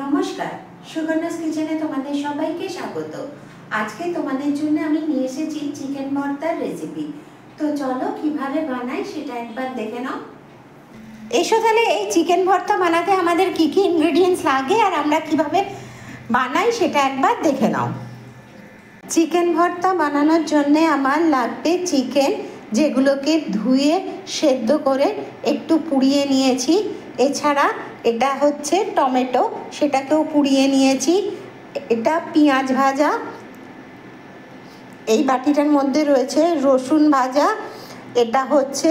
নমস্কার, সুগন্ধাস কিচেনে তোমাদের সবাইকে স্বাগত। আজকে তোমাদের জন্য আমি নিয়ে এসেছি চিকেন ভর্তার রেসিপি। তো চলো কিভাবে বানাই সেটা একবার দেখে নাও। এসো তাহলে এই চিকেন ভর্তা বানাতে আমাদের কি কি ইনগ্রেডিয়েন্টস লাগে আর আমরা কিভাবে বানাই সেটা একবার দেখে নাও। চিকেন ভর্তা বানানোর জন্য আমার লাগবে চিকেন, যেগুলোকে ধুয়ে সেদ্ধ করে একটু পুড়িয়ে নিয়েছি। এছাড়া এটা হচ্ছে টমেটো, সেটাকেও পুড়িয়ে নিয়েছি। এটা পেঁয়াজ ভাজা, এই বাটিটার মধ্যে রয়েছে রসুন ভাজা। এটা হচ্ছে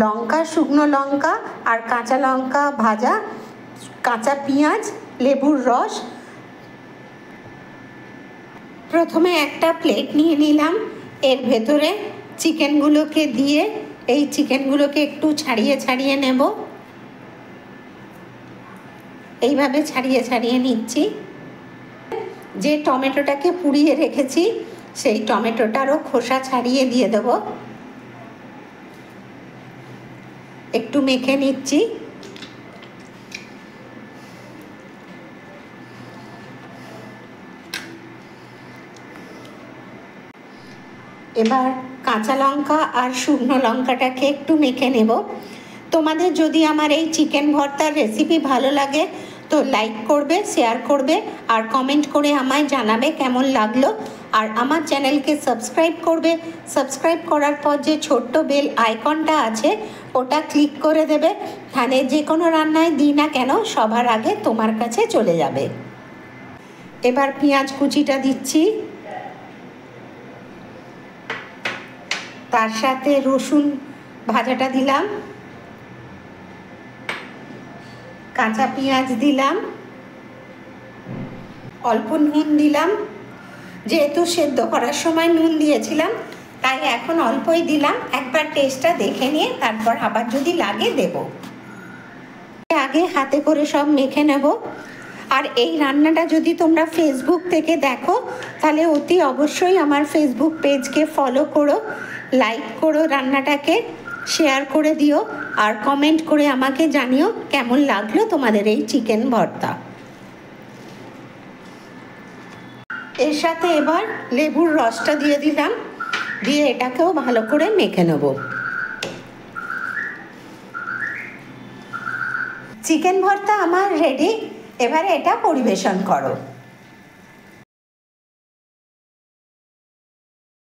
লঙ্কা, শুকনো লঙ্কা আর কাঁচা লঙ্কা ভাজা, কাঁচা পেঁয়াজ, লেবুর রস। প্রথমে একটা প্লেট নিয়ে নিলাম, এর ভেতরে চিকেনগুলোকে দিয়ে এই চিকেনগুলোকে একটু ছাড়িয়ে ছাড়িয়ে নেব। এইভাবে ছাড়িয়ে ছাড়িয়ে নিচ্ছি। যে টমেটোটাকে পুড়িয়ে রেখেছি সেই টমেটোটারও খোসা ছাড়িয়ে দিয়ে দেব। একটু মেখে নিচ্ছি। এবার কাঁচা লঙ্কা আর শুকনো লঙ্কাটাকে একটু মেখে নেব। তোমাদের যদি আমার এই চিকেন ভর্তার রেসিপি ভালো লাগে তো লাইক করবে, শেয়ার করবে আর কমেন্ট করে আমায় জানাবে কেমন লাগলো। আর আমার চ্যানেলকে সাবস্ক্রাইব করবে। সাবস্ক্রাইব করার পর যে ছোট্ট বেল আইকনটা আছে ওটা ক্লিক করে দেবে, তাহলে যে কোনো রান্নায় দিই না কেন সবার আগে তোমার কাছে চলে যাবে। এবার পেঁয়াজ কুচিটা দিচ্ছি, তার সাথে রসুন ভাজাটা দিলাম, কাঁচা পেঁয়াজ দিলাম, অল্প নুন দিলাম। যেহেতু সেদ্ধ করার সময় নুন দিয়েছিলাম তাই এখন অল্পই দিলাম। একবার টেস্টটা দেখে নিয়ে তারপর আবার যদি লাগে দেব। আগে হাতে করে সব মেখে নেব। আর এই রান্নাটা যদি তোমরা ফেসবুক থেকে দেখো তাহলে অতি অবশ্যই আমার ফেসবুক পেজকে ফলো করো, লাইক করো, রান্নাটাকে শেয়ার করে দিও আর কমেন্ট করে আমাকে জানিও কেমন লাগলো তোমাদের এই চিকেন ভর্তা। এর সাথে এবার লেবুর রসটা দিয়ে দিলাম, দিয়ে এটাকেও ভালো করে মেখে নেব। চিকেন ভর্তা আমার রেডি। এবারে এটা পরিবেশন করো।